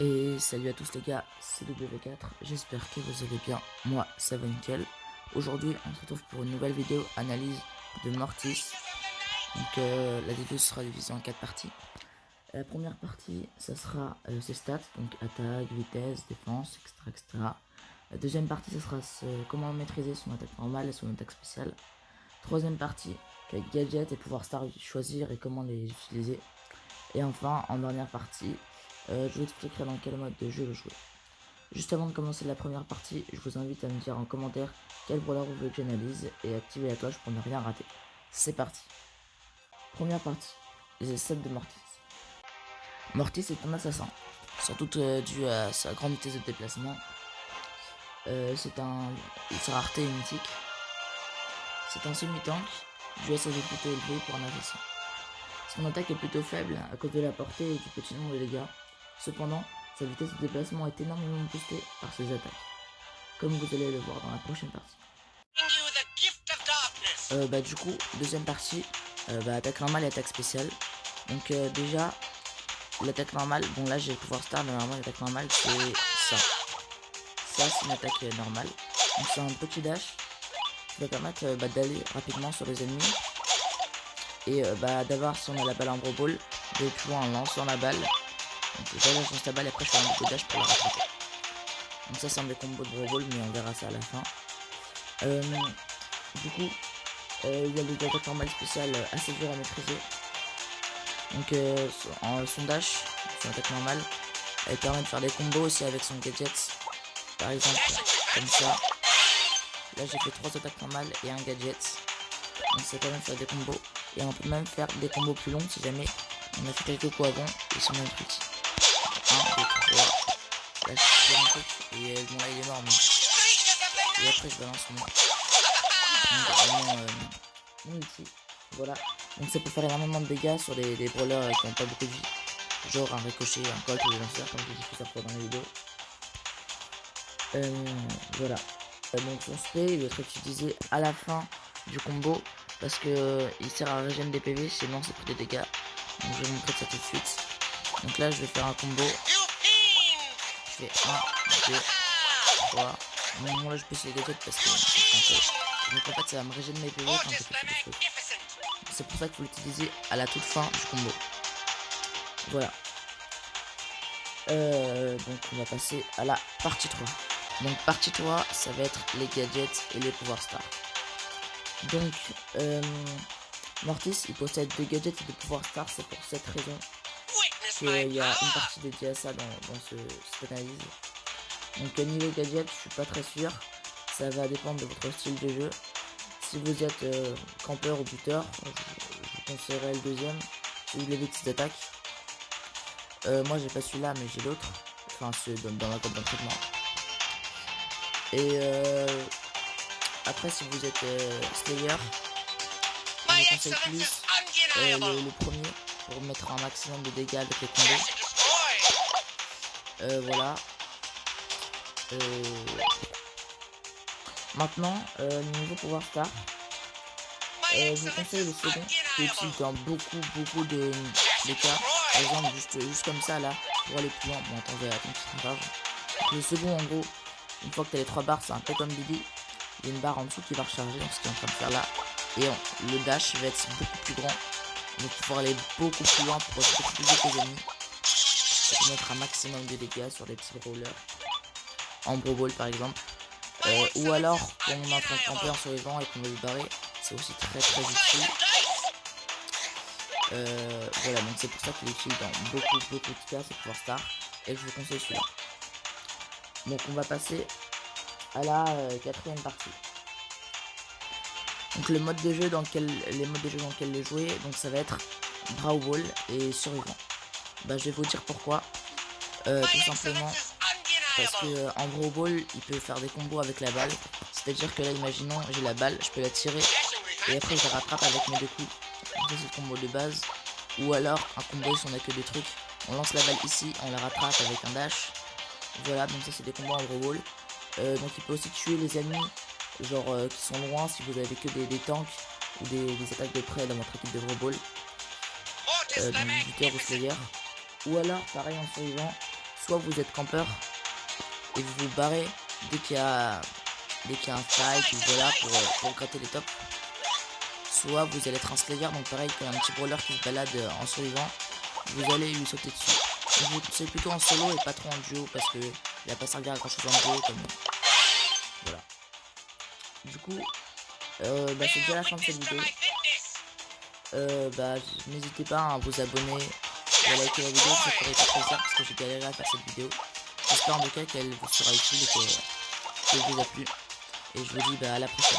Et salut à tous les gars, c'est W4, j'espère que vous allez bien, moi ça va nickel. Aujourd'hui on se retrouve pour une nouvelle vidéo analyse de Mortis. Donc la vidéo sera divisée en 4 parties. La première partie ça sera ses stats, donc attaque, vitesse, défense, etc. La deuxième partie ça sera comment maîtriser son attaque normale et son attaque spéciale. Troisième partie, quels gadgets et pouvoirs stars choisir et comment les utiliser. Et enfin en dernière partie, je vous expliquerai dans quel mode de jeu le jouer. Juste avant de commencer la première partie, je vous invite à me dire en commentaire quel brawler vous voulez que j'analyse et activer la cloche pour ne rien rater. C'est parti. Première partie, les stats de Mortis. Mortis est un assassin, surtout dû à sa grande vitesse de déplacement. Sa rareté est mythique. C'est un semi-tank, dû à sa vie plutôt élevée pour un assassin. Son attaque est plutôt faible à cause de la portée et du petit nombre de dégâts. Cependant, sa vitesse de déplacement est énormément boostée par ses attaques, comme vous allez le voir dans la prochaine partie. Du coup, deuxième partie, attaque normale et attaque spéciale. Donc déjà, l'attaque normale, bon là j'ai le pouvoir star, mais normalement l'attaque normale c'est ça. Ça c'est une attaque normale. Donc c'est un petit dash qui va permettre d'aller rapidement sur les ennemis. Et d'avoir, si on a la balle en gros ball, de pouvoir en lançant la balle. Donc déjà là je lance la balle et après je fais un petit dash pour la rattraper. Donc ça c'est un des combos de gros ball, mais on verra ça à la fin. Du coup, il y a des attaques normales spéciales assez dures à maîtriser. Donc son dash, son attaque normale, elle permet de faire des combos aussi avec son gadget. Par exemple, comme ça. Là j'ai fait 3 attaques normales et un gadget. Donc ça permet de faire des combos. Et on peut même faire des combos plus longs si jamais on a fait quelques coups avant et si on a une truc. 1, 2, 3. Là je fais un truc et bon là il est mort mais... Et après je balance mon ulti. Voilà. Donc ça peut faire énormément de dégâts sur des brawlers qui n'ont pas beaucoup de vie. Genre un ricochet, un colt ou des lanceurs comme je l'ai dit plusieurs fois dans la vidéo. Voilà. Donc son spray il va être utilisé à la fin du combo parce que il sert à régénérer des PV, sinon c'est pour des dégâts. Donc je vais vous montrer ça tout de suite. Donc là je vais faire un combo. Je fais 1, 2, 3. Bon là je peux essayer les gadgets parce que donc en fait ça va me régénérer mes PV quand je fais des trucs. C'est pour ça qu'il faut l'utiliser à la toute fin du combo. Voilà. Donc on va passer à la partie 3. Donc partie 3 ça va être les gadgets et les pouvoirs stars. Donc Mortis il possède 2 gadgets et 2 pouvoirs stars, c'est pour cette raison qu'il y a une partie dédiée à ça dans cette analyse. Donc niveau gadget je suis pas très sûr, ça va dépendre de votre style de jeu. Si vous êtes campeur ou buteur, je vous conseillerais le deuxième, celui de bêtises d'attaque. Moi j'ai pas celui-là mais j'ai l'autre, enfin c'est dans la courbe d'entraînement. Et après si vous êtes Slayer, je vous conseille plus le premier pour mettre un maximum de dégâts avec les combos. Voilà. Maintenant, niveau pouvoir star, je vous conseille le second qui est utile dans beaucoup de cas. Par exemple, juste comme ça là, pour aller plus loin. Bon, attendez, c'est grave. Le second, en gros, une fois que tu as les 3 barres, c'est un peu comme Bibi. Il y a une barre en dessous qui va recharger, donc ce qu'il est en train de faire là. Et le dash va être beaucoup plus grand. On va pouvoir aller beaucoup plus loin pour être beaucoup plus vite que les ennemis. Et mettre un maximum de dégâts sur les petits brawlers. En Brawl Ball par exemple. Ou alors, quand on est en train de camper en survivant et qu'on veut se barrer, c'est aussi très utile. Voilà, donc c'est pour ça qu'il est utile dans beaucoup de cas, c'est pouvoir star. Et je vous conseille celui-là. Donc on va passer à la quatrième partie. Donc les modes de jeu dans lesquels les jouer, donc ça va être Brawl Ball et survivant. Je vais vous dire pourquoi. Tout simplement parce que en Brawl Ball il peut faire des combos avec la balle. C'est-à-dire que là imaginons j'ai la balle, je peux la tirer et après je la rattrape avec mes 2 coups. Donc c'est le combo de base. Ou alors un combo si on a que des trucs, on lance la balle ici, on la rattrape avec un dash. Voilà, donc ça c'est des combos en Brawl Ball. Donc il peut aussi tuer les ennemis genre qui sont loin si vous avez que des tanks ou des attaques de près dans votre équipe de Brawl Ball. Donc buteur ou slayer. Ou alors pareil en survivant, soit vous êtes campeur et vous vous barrez dès qu'il y a un fight ou voilà pour gratter les tops. Soit vous allez être un slayer, donc pareil quand il y a un petit brawler qui se balade en survivant, vous allez lui sauter dessus. C'est plutôt en solo et pas trop en duo parce que il va pas servir à grand chose en duo comme voilà. Du coup c'est déjà la fin de cette vidéo. N'hésitez pas à vous abonner et à liker la vidéo, ça ferait très plaisir parce que j'ai galéré à faire cette vidéo. J'espère en tout cas qu'elle vous sera utile et qu'elle vous a plu. Et je vous dis à la prochaine.